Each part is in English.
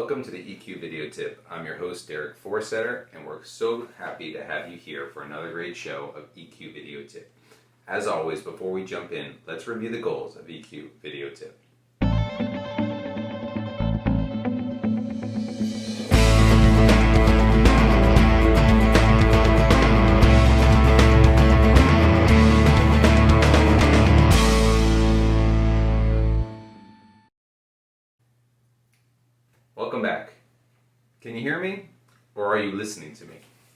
Welcome to the EQ Video Tip. I'm your host, Derek Forsetter, and we're so happy to have you here for another great show of EQ Video Tip. As always, before we jump in, let's review the goals of EQ Video Tip. Welcome back. Can you hear me, or are you listening to me?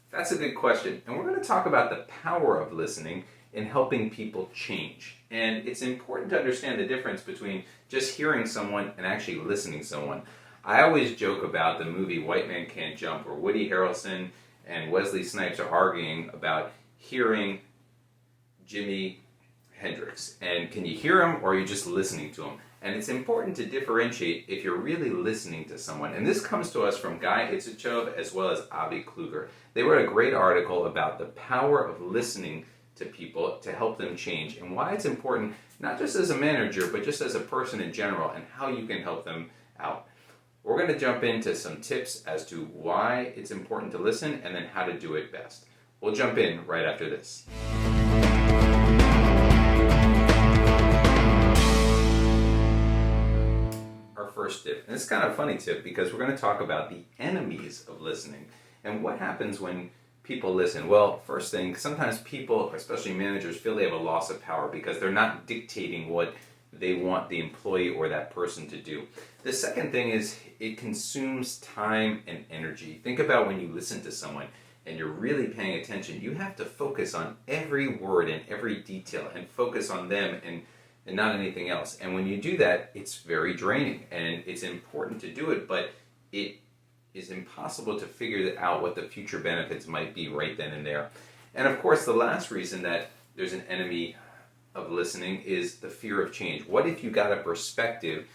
That's a good question, and we're going to talk about the power of listening in helping people change. And it's important to understand the difference between just hearing someone and actually listening to someone. I always joke about the movie White Man Can't Jump, where Woody Harrelson and Wesley Snipes are arguing about hearing Jimi Hendrix. And can you hear him, or are you just listening to him? And it's important to differentiate if you're really listening to someone. And this comes to us from Guy Itzchov as well as Avi Kluger. They wrote a great article about the power of listening to people to help them change and why it's important, not just as a manager, but just as a person in general, and how you can help them out. We're going to jump into some tips as to why it's important to listen and then how to do it best. We'll jump in right after this. First tip, and it's kind of a funny tip because we're going to talk about the enemies of listening and what happens when people listen. Well, first thing, sometimes people, especially managers, feel they have a loss of power because they're not dictating what they want the employee or that person to do. The second thing is it consumes time and energy. Think about when you listen to someone and you're really paying attention. You have to focus on every word and every detail and focus on them and not anything else. And when you do that, it's very draining, and it's important to do it, but it is impossible to figure out what the future benefits might be right then and there. And of course, the last reason that there's an enemy of listening is the fear of change. What if you got a perspective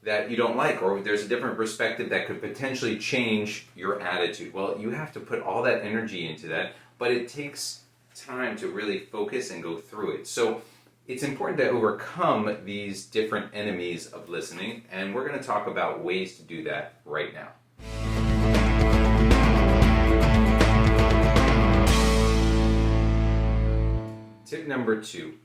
that you don't like, or there's a different perspective that could potentially change your attitude? Well, you have to put all that energy into that, but it takes time to really focus and go through it. So it's important to overcome these different enemies of listening, and we're going to talk about ways to do that right now. Tip number 2,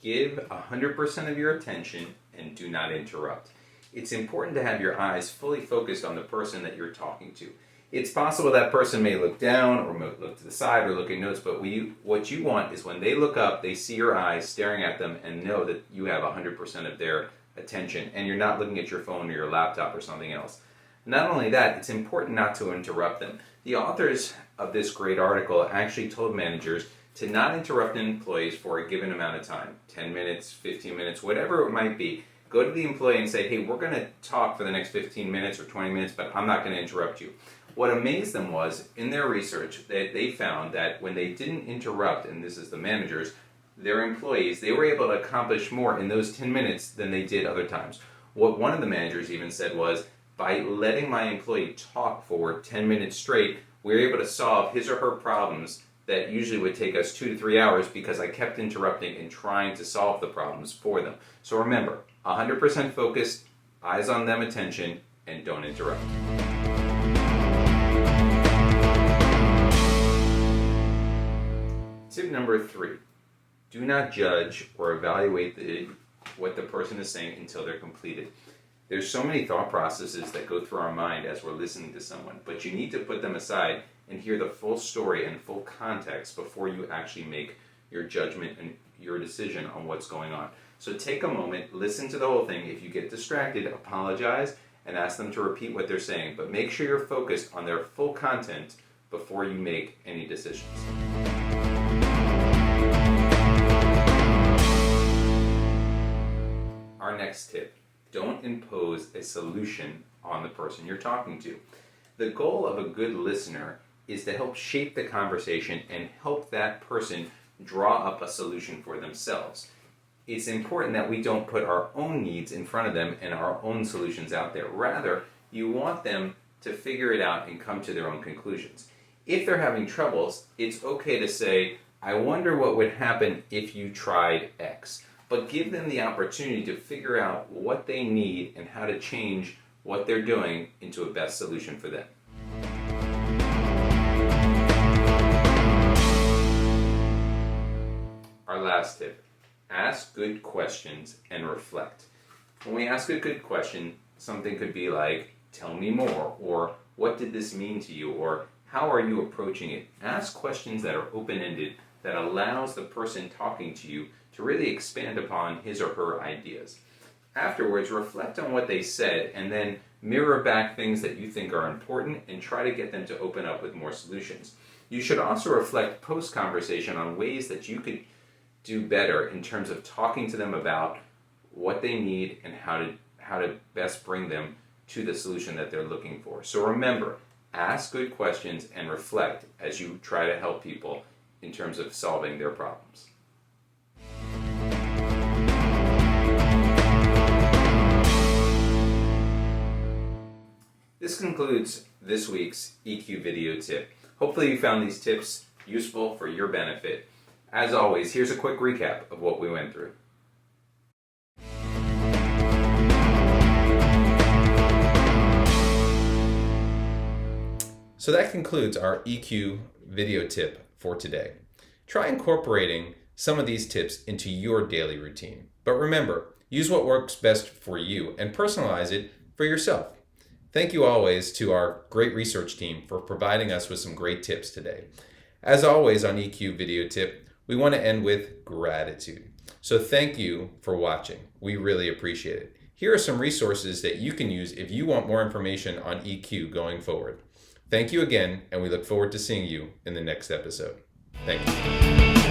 give 100% of your attention and do not interrupt. It's important to have your eyes fully focused on the person that you're talking to. It's possible that person may look down or look to the side or look at notes, but what you want is when they look up, they see your eyes staring at them and know that you have 100% of their attention and you're not looking at your phone or your laptop or something else. Not only that, it's important not to interrupt them. The authors of this great article actually told managers to not interrupt employees for a given amount of time, 10 minutes, 15 minutes, whatever it might be. Go to the employee and say, hey, we're going to talk for the next 15 minutes or 20 minutes, but I'm not going to interrupt you. What amazed them was, in their research, that they found that when they didn't interrupt, and this is the managers, their employees, they were able to accomplish more in those 10 minutes than they did other times. What one of the managers even said was, by letting my employee talk for 10 minutes straight, we were able to solve his or her problems that usually would take us 2 to 3 hours because I kept interrupting and trying to solve the problems for them. So remember, 100% focused, eyes on them, attention, and don't interrupt. Tip number 3, do not judge or evaluate what the person is saying until they're completed. There's so many thought processes that go through our mind as we're listening to someone, but you need to put them aside and hear the full story and full context before you actually make your judgment and your decision on what's going on. So take a moment, listen to the whole thing. If you get distracted, apologize and ask them to repeat what they're saying, but make sure you're focused on their full content before you make any decisions. Our next tip, don't impose a solution on the person you're talking to. The goal of a good listener is to help shape the conversation and help that person draw up a solution for themselves. It's important that we don't put our own needs in front of them and our own solutions out there. Rather, you want them to figure it out and come to their own conclusions. If they're having troubles, it's okay to say, I wonder what would happen if you tried X. But give them the opportunity to figure out what they need and how to change what they're doing into a best solution for them. Our last tip, ask good questions and reflect. When we ask a good question, something could be like, tell me more, or what did this mean to you, or how are you approaching it? Ask questions that are open-ended, that allows the person talking to you to really expand upon his or her ideas. Afterwards, reflect on what they said and then mirror back things that you think are important and try to get them to open up with more solutions. You should also reflect post-conversation on ways that you could do better in terms of talking to them about what they need and how to best bring them to the solution that they're looking for. So remember, ask good questions and reflect as you try to help people in terms of solving their problems. This concludes this week's EQ video tip. Hopefully you found these tips useful for your benefit. As always, here's a quick recap of what we went through. So that concludes our EQ video tip for today. Try incorporating some of these tips into your daily routine. But remember, use what works best for you and personalize it for yourself. Thank you always to our great research team for providing us with some great tips today. As always on EQ video tip, we want to end with gratitude. So thank you for watching. We really appreciate it. Here are some resources that you can use if you want more information on EQ going forward. Thank you again, and we look forward to seeing you in the next episode. Thank you.